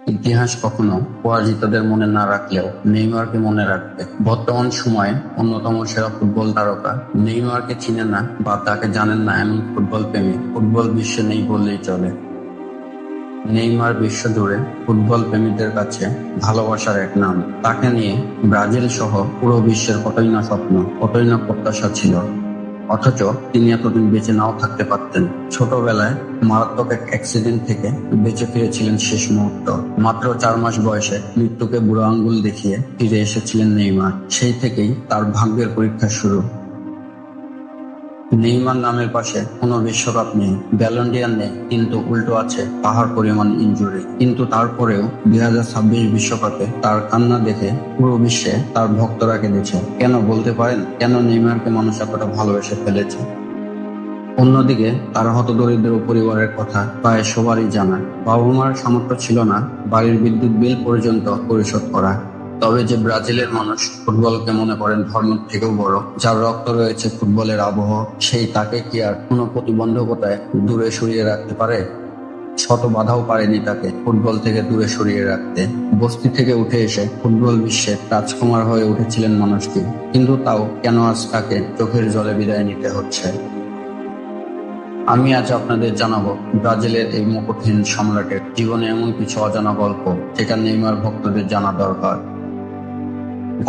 ইতিহাস কখনো পরাজিতদের মনে না রাখলেও নেইমারকে মনে রাখবে। বর্তমান সময়ে অন্যতম সেরা ফুটবল তারকা। নেইমারকে চিনে না বা তাকে জানেন না এমন ফুটবল প্রেমী ফুটবল বিশ্বে নেই বললেই চলে। নেইমার বিশ্বজুড়ে ফুটবল প্রেমীদের কাছে ভালোবাসার এক নাম। তাকে নিয়ে ব্রাজিল সহ পুরো বিশ্বের কতই না স্বপ্ন, কতই না প্রত্যাশা ছিল। অথচ তিনি এতদিন বেঁচে নাও থাকতে পারতেন। ছোটবেলায় মারাত্মক এক অ্যাক্সিডেন্ট থেকে বেঁচে ফিরেছিলেন শেষ মুহূর্ত। মাত্র 4 মাস বয়সে মৃত্যুকে বুড়ো আঙ্গুল দেখিয়ে ফিরে এসেছিলেন নেইমার। সেই থেকেই তার ভাগ্যের পরীক্ষা শুরু। নেইমার নামের পাশে কোনো বিশ্বকাপ নেই, ব্যালন ডি'অর নেই, কিন্তু উল্টো আছে পাহাড় পরিমাণ ইনজুরি। কিন্তু তারপরেও 2026 বিশ্বকাপে তার কান্না দেখে পুরো বিশ্বে তার ভক্তরা কেঁদেছে। কেন বলতে পারেন, কেন নেইমারকে মানুষ এতটা ভালোবেসে ফেলেছে? অন্যদিকে তার হতদরিদ্র পরিবারের কথা প্রায় সবারই জানা। বাবা মার সামর্থ্য ছিল না বাড়ির বিদ্যুৎ বিল পর্যন্ত পরিশোধ করা। তবে যে ব্রাজিলের মানুষ ফুটবলকে মনে করেন ধর্মের থেকেও বড়, যার রক্ত রয়েছে ফুটবলের আবহ, সেই তাকে কি আর কোনো প্রতিবন্ধকতায় দূরে সরিয়ে রাখতে পারে? শত বাধাও পারেনি তাকে ফুটবল থেকে দূরে সরিয়ে রাখতে। বস্তি থেকে উঠে এসে ফুটবল বিশ্বের রাজকুমার হয়ে উঠেছিলেন মানুষটি। কিন্তু তাও কেন আজ তাকে চোখের জলে বিদায় নিতে হচ্ছে? আমি আজ আপনাদের জানাবো ব্রাজিলের এই মুকুটহীন সম্রাটের জীবনে এমন কিছু অজানা গল্প, যেটা নেইমার ভক্তদের জানা দরকার।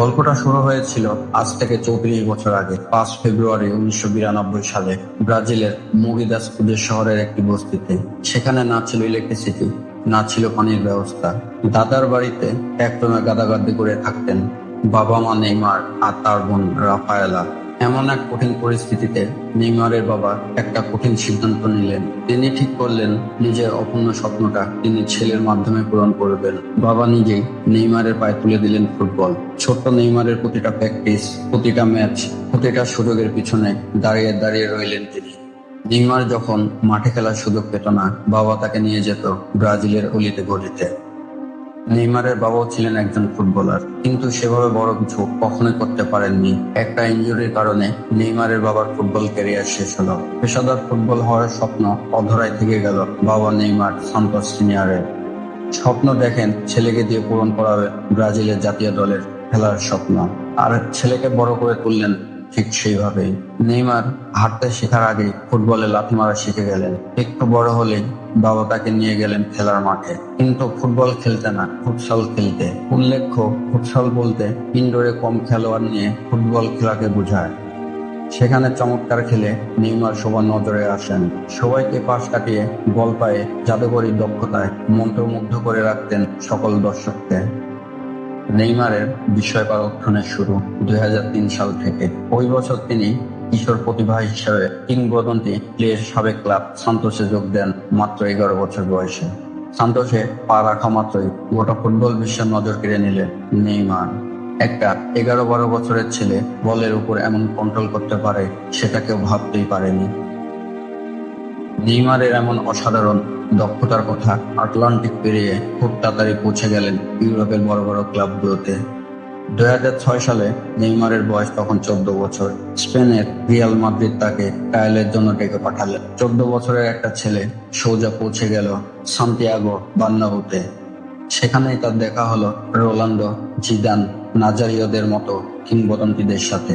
গল্পটা শুরু হয়েছিল আজ থেকে 34 বছর আগে, 5 ফেব্রুয়ারি 1992 সালে ব্রাজিলের মুগি দাস কুদের শহরের একটি বস্তিতে। সেখানে না ছিল ইলেকট্রিসিটি, না ছিল পানির ব্যবস্থা। দাদার বাড়িতে একটানা গাদাগাদি করে থাকতেন বাবা মা নেইমার আর তার বোন রাফায়েলা। এমন এক কঠিন পরিস্থিতিতে নেইমারের বাবা একটা কঠিন সিদ্ধান্ত নিলেন। তিনি ঠিক করলেন নিজের অপূর্ণ স্বপ্নটা তিনি ছেলের মাধ্যমে পূরণ করবেন। বাবা নিজেই নেইমারের পায়ে তুলে দিলেন ফুটবল। ছোট্ট নেইমারের প্রতিটা প্র্যাকটিস, প্রতিটা ম্যাচ, প্রতিটা সুযোগের পিছনে দাঁড়িয়ে দাঁড়িয়ে রইলেন তিনি। নেইমার যখন মাঠে খেলার সুযোগ পেত না, বাবা তাকে নিয়ে যেত ব্রাজিলের অলিতে গলিতে। নেইমারের বাবাও ছিলেন একজন ফুটবলার, কিন্তু সেভাবে বড় কিছু কখনোই করতে পারেননি। একটা ইনজুরির কারণে নেইমারের বাবার ফুটবল ক্যারিয়ার শেষ হলো। পেশাদার ফুটবল হওয়ার স্বপ্ন অধরাই থেকে গেল বাবা নেইমার সান্তোস সিনিয়রের। স্বপ্ন দেখেন ছেলেকে দিয়ে পূরণ করাবে ব্রাজিলের জাতীয় দলের খেলার স্বপ্ন, আর ছেলেকে বড় করে তুললেন ঠিক সেইভাবেই। নেইমার হাঁটতে শেখার আগে ফুটবলে লাথি মারা শিখে গেলেন। একটু বড় হলেই বাবা তাকে নিয়ে গেলেন খেলার মাঠে, কিন্তু ফুটবল খেলতে না, ফুটসল খেলতে। উল্লেখ্য, ফুটসল বলতে ইনডোরে কম খেলোয়াড় নিয়ে ফুটবল খেলাকে বোঝায়। সেখানে চমৎকার খেলে নেইমার সবার নজরে আসেন। সবাইকে পাশ কাটিয়ে বল পায়ে জাদুকরী দক্ষতায় মন্ত্রমুগ্ধ করে রাখতেন সকল দর্শককে। নেইমারের বিস্ময়কর উত্থানের শুরু 2003 সাল থেকে। ওই বছর তিনি কিশোর প্রতিভা হিসেবে কিংবদন্তি প্লের সাবেক ক্লাব সান্তোসে যোগ দেন মাত্র 11 বছর বয়সে। সান্তোসে পা রাখা মাত্রই গোটা ফুটবল বিশ্বের নজর কেড়ে নিলেন নেইমার। একটা 11-12 বছরের ছেলে বলের উপর এমন কন্ট্রোল করতে পারে, সেটা কেউ ভাবতেই পারেনি। নেইমারের এমন অসাধারণ দক্ষতার কথা আটলান্টিক পেরিয়ে খুব তাড়াতাড়ি পৌঁছে গেলেন ইউরোপের বড় বড় ক্লাবগুলোতে। 2006 সালে নেইমারের বয়স তখন 14 বছর। স্পেনের রিয়াল মাদ্রিদ তাকে ট্রায়ালের জন্য ডেকে পাঠালেন। 14 বছরের একটা ছেলে সোজা পৌঁছে গেল সান্তিয়াগো বার্নাব্যুতে। সেখানেই তার দেখা হলো রোনাল্ডো, জিদান, নাজারিওদের মতো কিংবদন্তিদের সাথে।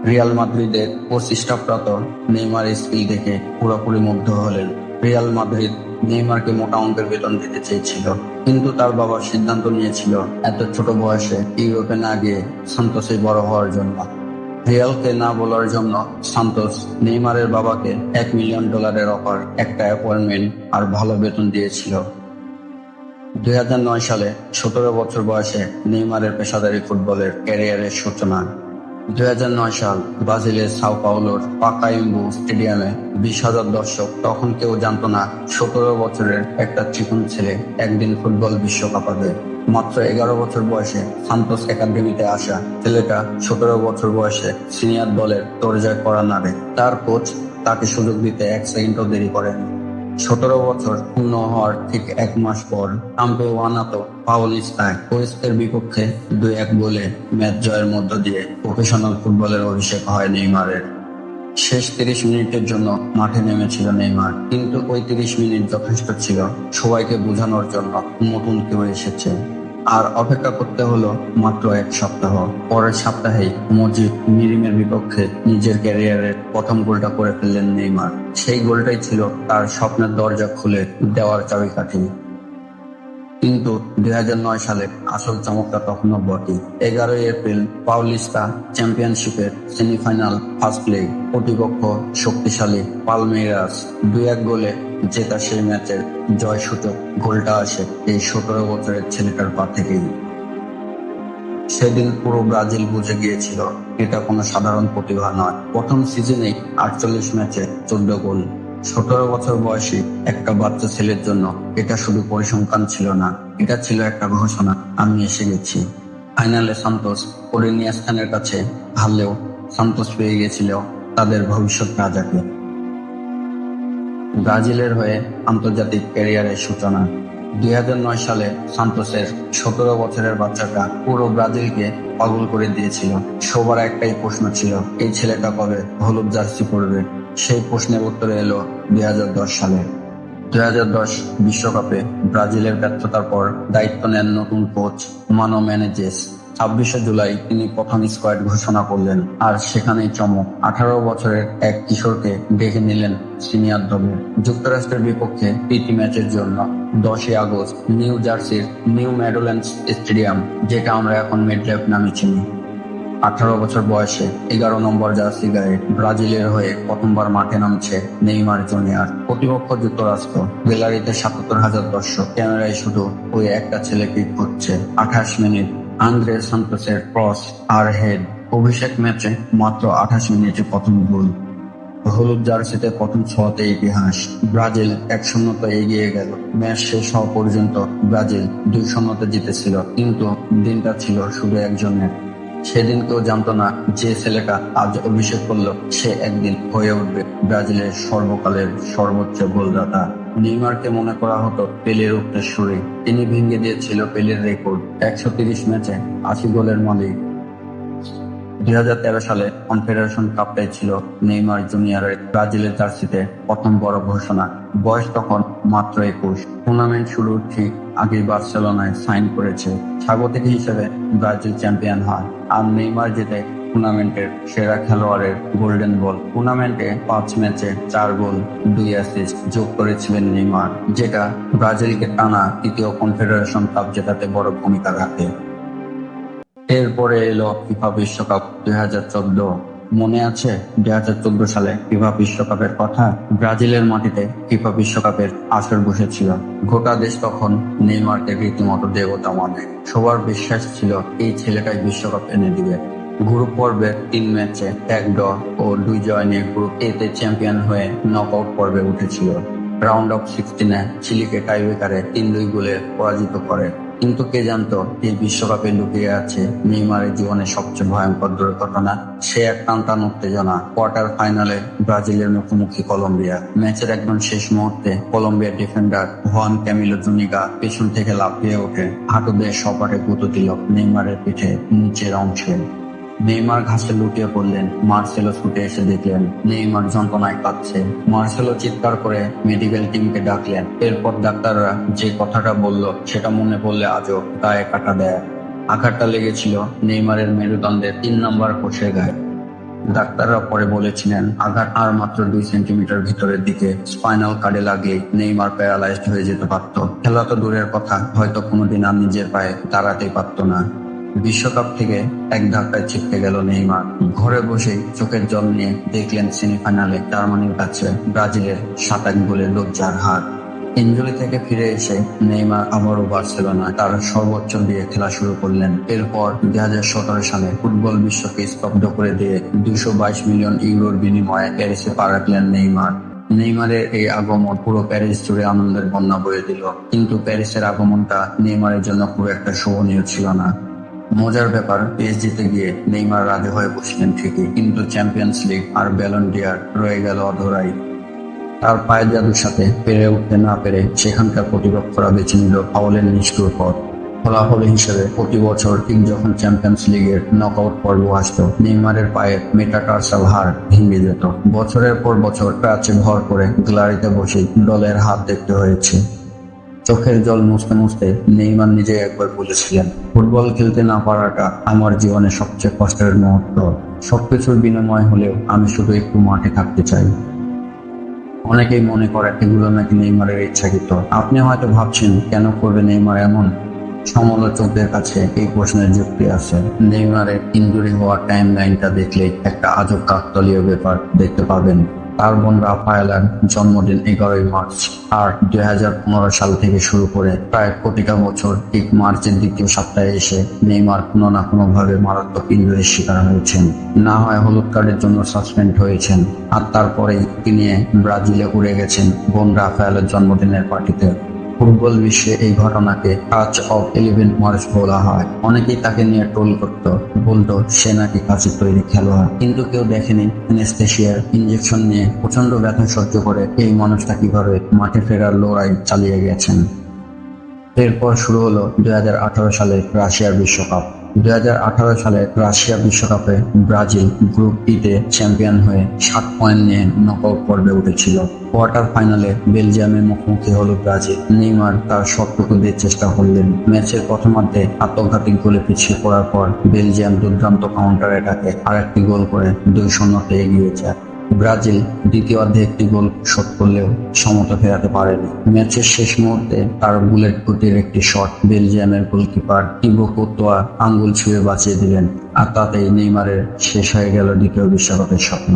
রিয়াল মাদ্রিদের কোচ স্টাফরা তো নেইমারের স্কিল দেখে পুরোপুরি মুগ্ধ হলেন। রিয়াল মাদ্রিদ নেইমারকে মোটা অঙ্কের বেতন দিতে চেয়েছিল, কিন্তু তার বাবা সিদ্ধান্ত নিয়েছিল এত ছোট বয়সে ইউরোপে না গিয়ে সান্তোসে বড় হওয়ার জন্য। রিয়ালকে না বলার জন্য সান্তোস নেইমারের বাবাকে $1 মিলিয়ন অফার, একটা অ্যাপয়েন্টমেন্ট আর ভালো বেতন দিয়েছিল। 2009 সালে 17 বছর বয়সে নেইমারের পেশাদারি ফুটবলের ক্যারিয়ারের সূচনা। 2009 সাল ব্রাজিলের সাও পাওলোর পাকাইম্বু স্টেডিয়ামে 20,000 দর্শক। তখন কেউ জানতো না 17 বছরের একটা চিকন ছেলে একদিন ফুটবল বিশ্বকাপ পাবে। মাত্র 11 বছর বয়সে সান্তোস একাডেমিতে আসা ছেলেটা 17 বছর বয়সে সিনিয়র দলের দরজায় কড়া নাড়ে। তার কোচ তাকে সুযোগ দিতে 1 সেকেন্ডও দেরি করেন। 17 বছর পূর্ণ হওয়ার ঠিক 1 মাস পর কাম্পেওনাতো পাউলিস্তায় কোয়েস্তের বিপক্ষে 2-1 গোলে ম্যাচ জয়ের মধ্য দিয়ে প্রফেশনাল ফুটবলের অভিষেক হয় নেইমারের। শেষ 30 মিনিটের জন্য মাঠে নেমেছিল নেইমার, কিন্তু ওই 30 মিনিট যথেষ্ট ছিল সবাইকে বোঝানোর জন্য নতুন কেউ এসেছে। আর অপেক্ষা করতে হলো মাত্র 1 সপ্তাহ। পরের সপ্তাহেই মজিদ মিরিমের বিপক্ষে নিজের ক্যারিয়ারের প্রথম গোলটা করে ফেললেন নেইমার। সেই গোলটাই ছিল তার স্বপ্নের দরজা খুলে দেওয়ার চাবিকাঠি। কিন্তু 2009 সালে আসল চমকটা তখনও বটে। 11 এপ্রিল পাউলিস্তা চ্যাম্পিয়নশিপের সেমিফাইনাল ফার্স্ট লেগ, প্রতিপক্ষ শক্তিশালী পালমেইরাস 2-1 গোলে জেতা সেই ম্যাচের জয়সূচক গোলটা আসে এই 17 বছরের ছেলেটার পা থেকেই। সেদিন পুরো ব্রাজিল বুঝে গিয়েছিল এটা কোনো সাধারণ প্রতিভা নয়। প্রথম সিজনেই 48 ম্যাচে 14 গোল। 17 বছর বয়সী একটা বাচ্চা ছেলের জন্য এটা শুধু পরিসংখ্যান ছিল না, এটা ছিল একটা ঘোষণা, আমি এসে গেছি। ফাইনালে সান্তোস করিনিয়াস্তানের কাছে হারলেও সান্তোস পেয়ে গিয়েছিল তাদের ভবিষ্যৎ রাজাকে। ব্রাজিলের হয়ে আন্তর্জাতিক ক্যারিয়ারের সূচনা। 2009 সালে সান্তোসের 17 বছরের বাচ্চাটা পুরো ব্রাজিলকে পাগল করে দিয়েছিল। সবার একটাই প্রশ্ন ছিল, এই ছেলেটা কবে হলুদ জার্সি পরবে? সেই প্রশ্নের উত্তরে এলো 2010 সালে। 2010 বিশ্বকাপে ব্রাজিলের ব্যর্থতার পর দায়িত্ব নেন নতুন কোচ মানো মেনেজেস। 26 জুলাই তিনি প্রথম স্কোয়াড ঘোষণা করলেন, আর সেখানেই চমক। 18 বছরের এক কিশোরকে ডেকে নিলেন সিনিয়র দলে। যুক্তরাষ্ট্রের বিপক্ষে প্রীতি ম্যাচের জন্য 10 আগস্ট নিউ জার্সির নিউ মেডোল্যান্ডস স্টেডিয়াম, যেটা আমরা এখন মেডলাইফ নামে চিনি। 18 বছর বয়সে 11 নম্বর জার্সি গায়ে ব্রাজিলের হয়ে প্রথমবার মাঠে নামছে নেইমার জুনিয়র। প্রতিপক্ষ যুক্তরাষ্ট্র, গ্যালারিতে 77,000 দর্শক, ক্যামেরায় শুধু ওই একটা ছেলেকে খুঁজছে। 28 মিনিট আন্দ্রে সান্তোসের ক্রস আর হেড। অভিষেক ম্যাচে মাত্র 28 মিনিটে প্রথম গোল। হলুদ জার্সিতে প্রথম ছোঁয়াতে ইতিহাস। ব্রাজিল 1-0 এগিয়ে গেল। ম্যাচ শেষ হওয়া পর্যন্ত ব্রাজিল 2-0 জিতেছিল, কিন্তু দিনটা ছিল শুধু একজনের। সেদিন কেউ জানতো না যে ছেলেটা আজ অভিষেক করলো সে একদিন হয়ে উঠবে ব্রাজিলের সর্বকালের সর্বোচ্চ গোলদাতা। নেইমারকে মনে করা হতো পেলের উত্তরসূরি। তিনি ভেঙে দিয়েছিল পেলের রেকর্ড, 130 ম্যাচে 80 গোলের মালিক। 2013 সালে কনফেডারেশন কাপটাই ছিল নেইমার জুনিয়রের ব্রাজিলের জার্সিতে প্রথম বড় ঘোষণা। বয়স তখন মাত্র 21। টুর্নামেন্ট শুরুর ঠিক আগেই বার্সেলোনায় সাইন করেছে। স্বাগতিক হিসেবে ব্রাজিল চ্যাম্পিয়ন হয়, আর নেইমার জিতে টুর্নামেন্টের সেরা খেলোয়াড়ের গোল্ডেন বল। টুর্নামেন্টে 5 ম্যাচে 4 গোল 2 অ্যাসিস্ট যোগ করেছিলেন নেইমার, যেটা ব্রাজিলকে টানা তৃতীয় কনফেডারেশন কাপ জেতাতে বড় ভূমিকা রাখে। এরপরে এলো ফিফা বিশ্বকাপ 2014। মনে আছে 2014 সালে ফিফা বিশ্বকাপের কথা? ব্রাজিলের মাটিতে ফিফা বিশ্বকাপের আসর বসেছিল। গোটা দেশ তখন নেইমারকে রীতিমতো দেবতা মানে। সবার বিশ্বাস ছিল এই ছেলেটাই বিশ্বকাপ এনে দিবে। গ্রুপ পর্বে 3 ম্যাচে 1 ড্র ও 2 জয় নিয়ে গ্রুপ এতে চ্যাম্পিয়ন হয়ে নকআউট পর্বে উঠেছিল। রাউন্ড অফ 16-এ চিলিকে টাইব্রেকারে 3-2 গোলে পরাজিত করে। কিন্তু কে জানতো এই বিশ্বকাপে লুকিয়ে আছে নেইমারের জীবনের সবচেয়ে ভয়ঙ্কর দুর্ঘটনা। সে এক টানটান উত্তেজনা। কোয়ার্টার ফাইনালে ব্রাজিলের মুখোমুখি কলম্বিয়া। ম্যাচের একদম শেষ মুহূর্তে কলম্বিয়ার ডিফেন্ডার হুয়ান ক্যামিলো জুনিগা পেছন থেকে লাফিয়ে ওঠে, হাঁটু দিয়ে সপাটে গুঁতো দিল নেইমারের পিঠে নিচের অংশে। নেইমার ঘাসে লুটিয়ে পড়লেন। মার্সেলো ছুটে এসে দেখলেন নেইমার যন্ত্রণায় কাঁদছে। মার্সেলো চিৎকার করে মেডিকেল টিমকে ডাকলেন। এরপর ডাক্তাররা যে কথাটা বলল সেটা মনে পড়লে আজও গায়ে কাটা দেয়। আঘাতটা লেগেছিল নেইমারের মেরুদণ্ডের 3 নম্বর কোষের গায়ে। ডাক্তাররা পরে বলেছিলেন আঘাত আর মাত্র 2 সেন্টিমিটার ভিতরের দিকে। স্পাইনাল কার্ডে লাগলে নেইমার প্যারালাইজড হয়ে যেতে পারত। খেলা তো দূরের কথা, হয়তো কোনোদিন আর নিজের পায়ে দাঁড়াতেই পারত না। বিশ্বকাপ থেকে এক ধাক্কায় ছিটকে গেল নেইমার। ঘরে বসেই চোখের জল নিয়ে দেখলেন সেমিফাইনালে জার্মানির কাছে ব্রাজিলের 7-1 গোলে লজ্জার হার। ইনজুরি থেকে ফিরে এসে নেইমার আবারও বার্সেলোনায় তার সর্বোচ্চ দিয়ে খেলা শুরু করলেন। এরপর 2017 সালে ফুটবল বিশ্বকে স্তব্ধ করে দিয়ে 222 মিলিয়ন ইউরোর বিনিময়ে প্যারিসে পা রাখলেন নেইমার। নেইমারের এই আগমন পুরো প্যারিস জুড়ে আনন্দের বন্যা বয়ে দিল। কিন্তু প্যারিসের আগমনটা নেইমারের জন্য খুব একটা শোভনীয় ছিল না। মজার ব্যাপার, পিএসজিতে গিয়ে নেইমার রাজি হয়ে বসলেন ঠিকই, কিন্তু চ্যাম্পিয়ন্স লিগ আর ব্যালন ডি'অর রয়ে গেল অধরাই। তার পায়ের জাদুর সাথে পেরে উঠতে না পেরে সেখানকার প্রতিপক্ষরা বেছে নিল ফাউলের নিষ্ঠুর পথ। ফলাফল হিসেবে প্রতি বছর ঠিক যখন চ্যাম্পিয়ন্স লিগের নকআউট পর্ব আসতো, নেইমারের পায়ের মেটাটার্সাল হাড় ভেঙে যেত। বছরের পর বছর প্রাচে ভর করে গ্যালারিতে বসে দলের হাত দেখতে হয়েছে। চোখের জল মুছতে মুছতে নেইমার নিজে একবার বলেছিলেন, ফুটবল খেলতে না পারাটা আমার জীবনে সবচেয়ে কষ্টের মুহূর্ত। সবকিছুর বিনিময় হলেও আমি শুধু একটু মাঠে থাকতে চাই। অনেকেই মনে করে এগুলো নাকি নেইমারের ইচ্ছাকৃত। আপনি হয়তো ভাবছেন, কেন করবে নেইমার এমন? সমালোচকদের কাছে এই প্রশ্নের যুক্তি আছে। নেইমারের ইনজুরি হওয়ার টাইম লাইনটা দেখলেই একটা আজব কাকতালীয় ব্যাপার দেখতে পাবেন। তার বোন রাফায়েলার জন্মদিন 11 মার্চ, আর 2015 সাল থেকে শুরু করে প্রায় প্রতিটা বছর ঠিক মার্চের দ্বিতীয় সপ্তাহে এসে নেইমার কোনো না কোনো ভাবে মারাত্মক ইনজুরির শিকার হয়েছেন। না হয় হলুদ কার্ডের জন্য সাসপেন্ড হয়েছেন, আর তারপরেই তিনি ব্রাজিলে উড়ে গেছেন বোন রাফায়েলের জন্মদিনের পার্টিতে। ফুটবল বিশ্বে এই ঘটনাকে টাচ অফ 11 মার্চ বলা হয়। অনেকেই তাকে নিয়ে ট্রোল করত, বলতো সে নাকি কাচের তৈরি খেলোয়াড়। কিন্তু কেউ দেখেনি অ্যানেস্থেসিয়ার ইনজেকশন নিয়ে প্রচন্ড ব্যথা সহ্য করে এই মানুষটা কিভাবে মাঠে ফেরার লড়াই চালিয়ে গেছেন। এরপর শুরু হলো 2018 সালে রাশিয়ার বিশ্বকাপ। 2018 সালে রাশিয়া বিশ্বকাপে ব্রাজিল গ্রুপ ই-তে চ্যাম্পিয়ন হয়ে 7 পয়েন্ট নিয়ে নকআউট পর্বে উঠেছিল। কোয়ার্টার ফাইনালে বেলজিয়ামের মুখোমুখি হলো ব্রাজিল। নেইমার তার সবটুকু দিয়ে চেষ্টা করলেন। ম্যাচের প্রথমার্ধে আত্মঘাতী গোলে পিছিয়ে পড়ার পর বেলজিয়াম দুর্দান্ত কাউন্টার অ্যাটাকে আরেকটি গোল করে 2-0 এগিয়ে যায়। ব্রাজিল দ্বিতীয়ার্ধে একটি গোল শোধ করলেও সমতা ফেরাতে পারেনি। ম্যাচের শেষ মুহূর্তে তার বুলেট গতির একটি শট বেলজিয়ামের গোলকিপার টিবো কুর্তোয়া আঙ্গুল ছুঁয়ে বাঁচিয়ে দিলেন, আর তাতেই নেইমারের শেষ হয়ে গেল দ্বিতীয় বিশ্বকাপের স্বপ্ন।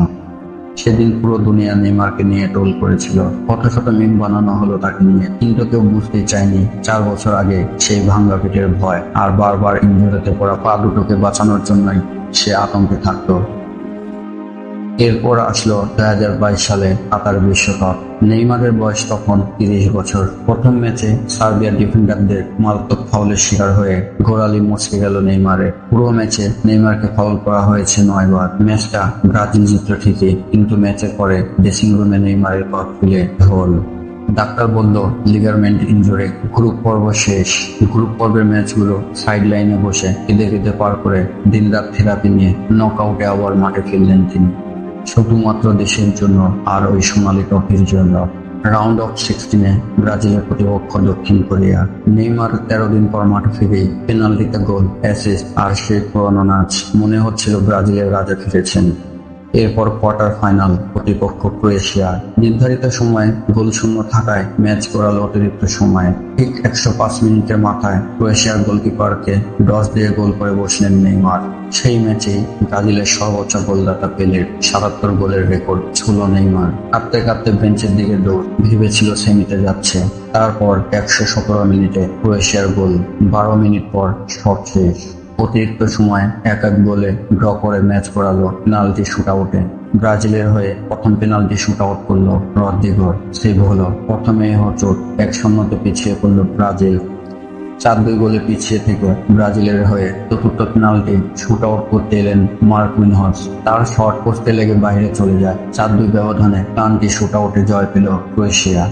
সেদিন পুরো দুনিয়া নেইমারকে নিয়ে টোল করেছিল, কত শত মিম বানানো হলো তাকে নিয়ে, কিন্তু কেউ বুঝতেই চায়নি 4 বছর আগে সেই ভাঙ্গা পিঠের ভয় আর বারবার ইনজুরিতে পড়া পা দুটোকে বাঁচানোর জন্যই সে আতঙ্কে থাকতো। এরপর আসলো 2022 সালে কাতার বিশ্বকাপ। নেইমারের বয়স তখন 30 বছর। প্রথম ম্যাচে সার্বিয়ার ডিফেন্ডারদের মারাত্মক ফাউলের শিকার হয়ে গোড়ালি মুচকে গেল নেইমারের। পুরো ম্যাচে নেইমারকে ফাউল করা হয়েছে 9 বার। ম্যাচটা ব্রাজিল জিতল ঠিকই, কিন্তু ম্যাচের পরে ড্রেসিং রুমে নেইমারের পা খুলে ঢোল। ডাক্তার বলল লিগারমেন্ট ইনজুরি। গ্রুপ পর্ব শেষ। গ্রুপ পর্বের ম্যাচগুলো সাইড লাইনে বসে কেঁদে কেঁদে পার করে দিনরাত থেরাপি নিয়ে নকআউটে আবার মাঠে ফিরলেন তিনি, শুধুমাত্র দেশের জন্য আর ওই সোনালী ট্রফির জন্য। রাউন্ড অফ 16-এ ব্রাজিলের প্রতিপক্ষ দক্ষিণ কোরিয়া। নেইমার 13 দিন পর মাঠে ফিরেই পেনাল্টিতে গোল, অ্যাসিস্ট আর সেই পুরোনো নাচ। মনে হচ্ছিল ব্রাজিলের রাজা ফিরেছেন। এরপর কোয়ার্টার ফাইনাল, প্রতিপক্ষ ক্রোয়েশিয়া। নির্ধারিত সময়ে গোল শূন্য থাকায় ম্যাচ গড়ালো অতিরিক্ত সময়ে। ঠিক 105 মিনিটের মাথায় ক্রোয়েশিয়ার গোলকিপারকে ডস দিয়ে গোল করে বসলেন নেইমার। সেই ম্যাচেই ব্রাজিলের সর্বোচ্চ গোলদাতা পেলের 77 গোলের রেকর্ড ছুঁল নেইমার। কাঁপতে কাঁপতে বেঞ্চের দিকে দৌড়, ভেবেছিল সেমিতে যাচ্ছে। তারপর 117 মিনিটে ক্রোয়েশিয়ার গোল, 12 মিনিট পর সব শেষ। অতিরিক্ত সময় এক গোলে ড্র করে ম্যাচ করালো পেনাল্টি শুটআউটে। ব্রাজিলের হয়ে প্রথম পেনাল্টি শুটআউট করলো রদ্রিগোর। সেভ হলো। প্রথমে হোঁচট, 1-0 পিছিয়ে পড়ল ব্রাজিল। 4-2 গোলে পিছিয়ে থেকে ব্রাজিলের হয়ে চতুর্থ পেনাল্টি শুটআউট করতে এলেন মার্কুইনহস। তার শর্ট পোস্টে লেগে বাইরে চলে যায়। 4-2 ব্যবধানে পেনাল্টি শুটআউটে জয় পেল ক্রোয়েশিয়া।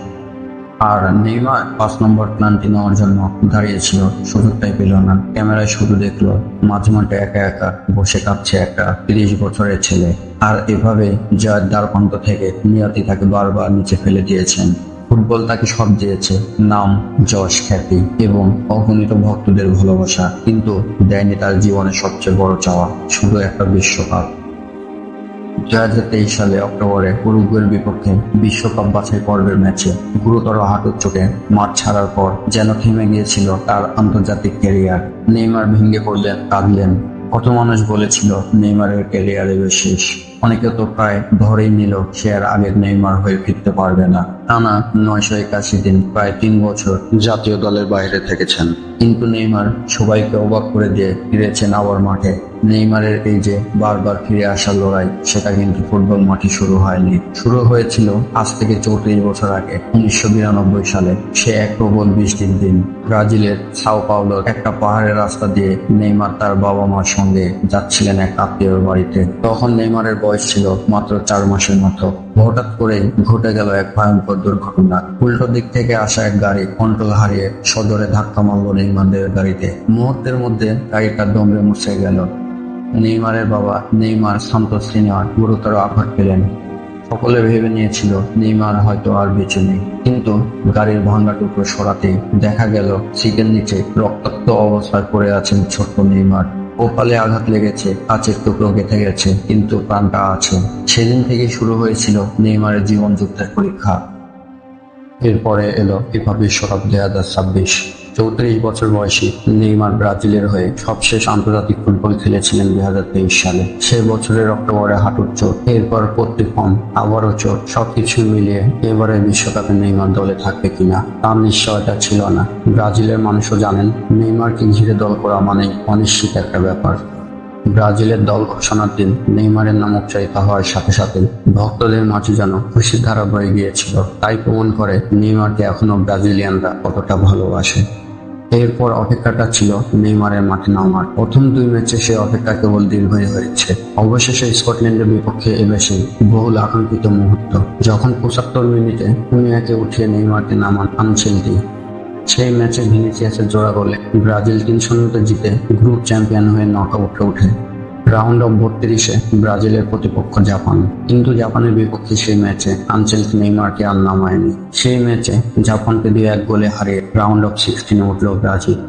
আর নেইমার 5 নম্বর পেনাল্টি নেওয়ার জন্য দাঁড়িয়েছিল, সুযোগটাই পেল না। ক্যামেরায় শুধু দেখলো মাঝ মাঠে একা একা বসে কাঁদছে একটা 30 বছরের ছেলে। আর এভাবে জয়ের দ্বারপ্রান্ত থেকে নিয়তি তাকে বারবার নিচে ফেলে দিয়েছেন। ফুটবল তাকে সব দিয়েছে, নাম, যশ, খ্যাতি এবং অগণিত ভক্তদের ভালোবাসা, কিন্তু দেয়নি তার জীবনের সবচেয়ে বড় চাওয়া, শুধু একটা বিশ্বকাপ। 2023 সালে অক্টোবরে উরুগুয়ের বিপক্ষে বিশ্বকাপ বাছাই পর্বের ম্যাচে গুরুতর হাঁটুর চোটে মাঠ ছাড়ার পর যেন থেমে গিয়েছিল তার আন্তর্জাতিক ক্যারিয়ার। নেইমার ভেঙে পড়লেন, কাঁদলেন। কত মানুষ বলেছিল নেইমারের ক্যারিয়ার এবার শেষ। অনেকে তো প্রায় ধরেই নিল সে আর আগের নেইমার হয়ে ফিরতে পারবে না। টানা 981 দিন, প্রায় 3 বছর জাতীয় দলের বাইরে থেকেছেন, কিন্তু নেইমার সবাইকে অবাক করে দিয়ে ফিরেছেন আবার মাঠে। নেইমারের এই যে বারবার ফিরে আসার লড়াই, সেটা কিন্তু ফুটবল মাঠে শুরু হয়নি, শুরু হয়েছিল আজ থেকে 34 বছর আগে 1992 সালে। সে এক প্রবল বৃষ্টির দিন ব্রাজিলের সাও পাওলোর একটা পাহাড়ের রাস্তা দিয়ে নেইমার তার বাবা মার সঙ্গে যাচ্ছিলেন এক আত্মীয়র বাড়িতে। তখন নেইমারের বয়স ছিল মাত্র 4 মাসের মতো। হঠাৎ করে ঘটে গেল এক ভয়ঙ্কর দুর্ঘটনা। উল্টো দিক থেকে আসা এক গাড়ি কন্ট্রোল হারিয়ে সজোরে ধাক্কা মারল নেইমারের গাড়িতে। মুহূর্তের মধ্যে গাড়িটা দমড়ে মুছে গেল। নেইমারের বাবা নেইমার সান্তোস সিনিয়র গুরুতর আঘাত পেলেন। সকলে ভেবে নিয়েছিল নেইমার হয়তো আর বেঁচে নেই, কিন্তু গাড়ির ভাঙা টুকরো সরাতে দেখা গেল সিটের নিচে রক্তাক্ত অবস্থায় পড়ে আছেন ছোট্ট নেইমার। কপালে আঘাত লেগেছে, কাচের টুকরো গেঁথে গেছে, কিন্তু প্রাণটা আছে। সেদিন থেকে শুরু হয়েছিল নেইমারের জীবন যুদ্ধের পরীক্ষা। এরপরে এলো ফিফা বিশ্বকাপ 2026। 34 বছর বয়সী নেইমার ব্রাজিলের হয়ে সবশেষ আন্তর্জাতিক ফুটবল খেলেছিলেন 2023 সালে। সে বছরের অক্টোবরে হাঁটুর চোট, এরপর প্রত্যেকম আবারও চোট। সবকিছু মিলিয়ে এবারে বিশ্বকাপে নেইমার দলে থাকবে কিনা তার নিশ্চয়তা ছিল না। ব্রাজিলের মানুষও জানেন নেইমারকে ঘিরে দল করা মানে অনিশ্চিত একটা ব্যাপার। ব্রাজিলের দল ঘোষণার দিন নেইমারের নাম উচ্চারিত হওয়ার সাথে সাথে ভক্তদের মাঝে যেন খুশির ধারা বয়ে গিয়েছিল। তাই প্রমাণ করে নেইমারকে এখনো ব্রাজিলিয়ানরা কতটা ভালোবাসে। এরপর অপেক্ষাটা ছিল নেইমারের মাঠে নামার। প্রথম 2 ম্যাচে সে অপেক্ষা কেবল দীর্ঘই হয়েছে। অবশেষে স্কটল্যান্ডের বিপক্ষে এসে বহুল আকাঙ্ক্ষিত মুহূর্ত, যখন 75 মিনিটে কুনিয়াকে উঠিয়ে নেইমারকে নামান আনচেলতি। সেই ম্যাচে ভিনিসিয়াসের জোড়া গোলে ব্রাজিল 3-0 জিতে গ্রুপ চ্যাম্পিয়ন হয়ে নকআউটে ওঠে। রাউন্ড অফ 32-এ ব্রাজিলের প্রতিপক্ষ জাপান, কিন্তু জাপানের বিপক্ষে সেই ম্যাচে আনচেলতি নেইমারকে আর নামায়নি। সেই ম্যাচে জাপানকে 2-1 গোলে হারিয়ে রাউন্ড অফ 16-এ উঠল ব্রাজিল।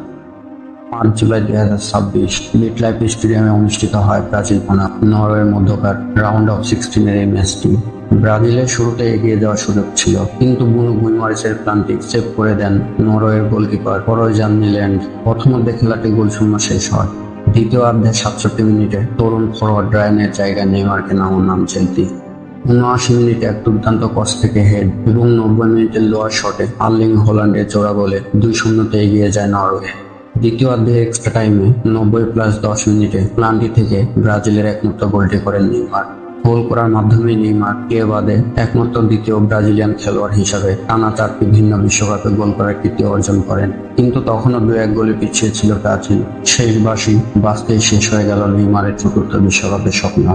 5 জুলাই 2026 মিটলাইফ স্টেডিয়ামে অনুষ্ঠিত হয় ব্রাজিল বনাম নরওয়ের মধ্যকার রাউন্ড অফ 16-এর এই ম্যাচটি। ব্রাজিলের শুরুতে এগিয়ে যাওয়ার সুযোগ ছিল, কিন্তু বুনো গুইমারেসের প্লান্টিক সেভ করে দেন নরওয়ের গোলকিপার ফরোজান নিল্যান্ড। প্রথমার্ধে খেলাটি গোলশূন্য শেষ হয়। দ্বিতীয়ার্ধে 67 মিনিটে তরুণ ফরওয়ার্ড রায়ানের জায়গায় নেইমারকে নামান আনচেলতি। 79 মিনিটে এক দুর্দান্ত ক্রস থেকে হেড এবং 90 মিনিটের লোয়ার শটে আর্লিং হল্যান্ডের জোড়া গোলে 2-0 এগিয়ে যায় নরওয়ে। দ্বিতীয়ার্ধে এক্সট্রা টাইমে 90+10 মিনিটে প্লান্টি থেকে ব্রাজিলের একমাত্র গোলটি করেন নেইমার। গোল করার মাধ্যমে নেইমার কে বাদে একমাত্র দ্বিতীয় ব্রাজিলিয়ান খেলোয়াড় হিসাবে টানা 4টি ভিন্ন বিশ্বকাপে গোল করার কীর্তি অর্জন করেন। কিন্তু তখনও 2-1 গোলে পিছিয়ে ছিল ব্রাজিল। শেষ বাঁশি বাজতেই শেষ হয়ে গেল নেইমারের চতুর্থ বিশ্বকাপের স্বপ্ন।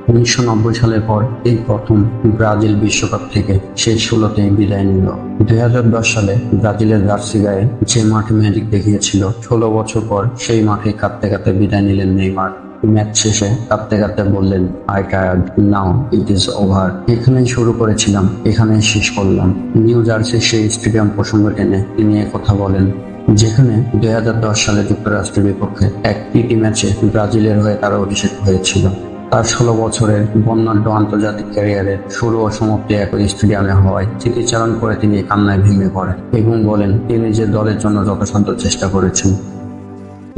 1990 সালের পর এই প্রথম ব্রাজিল বিশ্বকাপ থেকে শেষ 16তেই বিদায় নিল। 2010 সালে ব্রাজিলের জার্সি গায়ে যে মাঠে ম্যাজিক দেখিয়েছিল, 16 বছর পর সেই মাঠে কাঁদতে কাঁদতে বিদায় নিলেন নেইমার। ম্যাচ শেষে কাঁদতে কাঁদতে বললেন, I tired, now it is over. এখানেই শুরু করেছিলাম, এখানেই শেষ করলাম। নিউ জার্সির সেই স্টেডিয়াম প্রসঙ্গ টেনে তিনি কথা বলেন, যেখানে 2010 সালে যুক্তরাষ্ট্রের বিপক্ষে এক প্রীতি ম্যাচে ব্রাজিলের হয়ে তার অভিষেক হয়েছিল। তার 16 বছরের বর্ণাঢ্য আন্তর্জাতিক ক্যারিয়ারের শুরু ও সমাপ্তি একই স্টেডিয়ামে হওয়ায় স্মৃতিচারণ করে তিনি কান্নায় ভেঙে পড়েন এবং বলেন তিনি যে দলের জন্য যথাসাধ্য চেষ্টা করেছেন।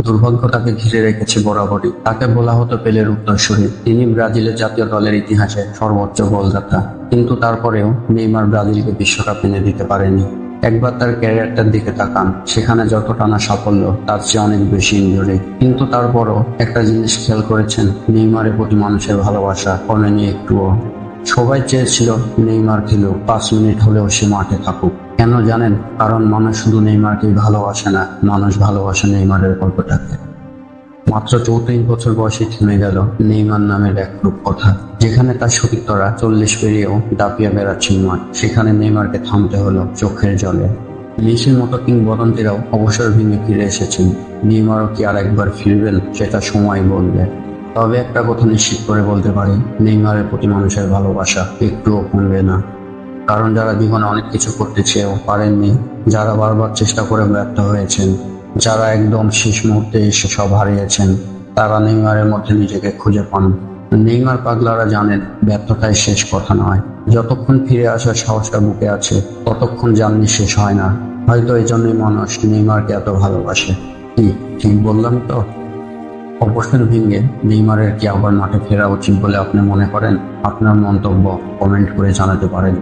দুর্ভাগ্য তাকে ঘিরে রেখেছে বরাবরই। তাকে বলা হতো পেলের উত্তরসূরি। তিনি ব্রাজিলের জাতীয় দলের ইতিহাসে সর্বোচ্চ গোলদাতা, কিন্তু তারপরেও নেইমার ব্রাজিলকে বিশ্বকাপ এনে দিতে পারেনি। একবার তার ক্যারিয়ারটার দিকে তাকান, সেখানে যত টানা সাফল্য তার চেয়ে অনেক বেশি ইনজুরি। কিন্তু তারপরও একটা জিনিস খেয়াল করেছেন, নেইমারের প্রতি মানুষের ভালোবাসা কমেনি একটুও। সবাই চেয়েছিল নেইমার খেলুক, 5 মিনিট হলেও সে মাঠে থাকুক। কেন জানেন? কারণ মানুষ শুধু নেইমারকেই ভালোবাসে না, মানুষ ভালোবাসে নেইমারের গল্পটাকে। মাত্র 34 বছর বয়সে থেমে গেল নেইমার নামের এক রূপকথা। যেখানে তার সতীর্থরা 40 পেরিয়েও দাপিয়ে বেড়াচ্ছেন মাঠ, সেখানে নেইমারকে থামতে হলো চোখের জলে। মেসির মতো কিংবদন্তিরাও অবসর ভেঙে ফিরে এসেছেন। নেইমারও কি আর একবার ফিরবেন, সেটা সময় বলবে। তবে একটা কথা নিশ্চিত করে বলতে পারি, নেইমারের প্রতি মানুষের ভালোবাসা একটুও কমবে না। কারণ যারা জীবনে অনেক কিছু করতে চেয়েও পারেননি, যারা বারবার চেষ্টা করে ব্যর্থ হয়েছেন, যারা একদম শেষ মুহূর্তে এসে সব হারিয়েছেন, তারা নেইমারের মধ্যে নিজেকে খুঁজে পান। নেইমার পাগলারা জানেন ব্যর্থতাই শেষ কথা নয়। যতক্ষণ ফিরে আসার সাহসটা বুকে আছে, ততক্ষণ জার্নি শেষ হয় না। হয়তো এই জন্যই মানুষ নেইমারকে এত ভালোবাসে। কি ঠিক বললাম তো? অবসর ভেঙে নেইমারের কি আবার মাঠে ফেরা উচিত বলে আপনি মনে করেন? আপনার মন্তব্য কমেন্ট করে জানাতে পারেন।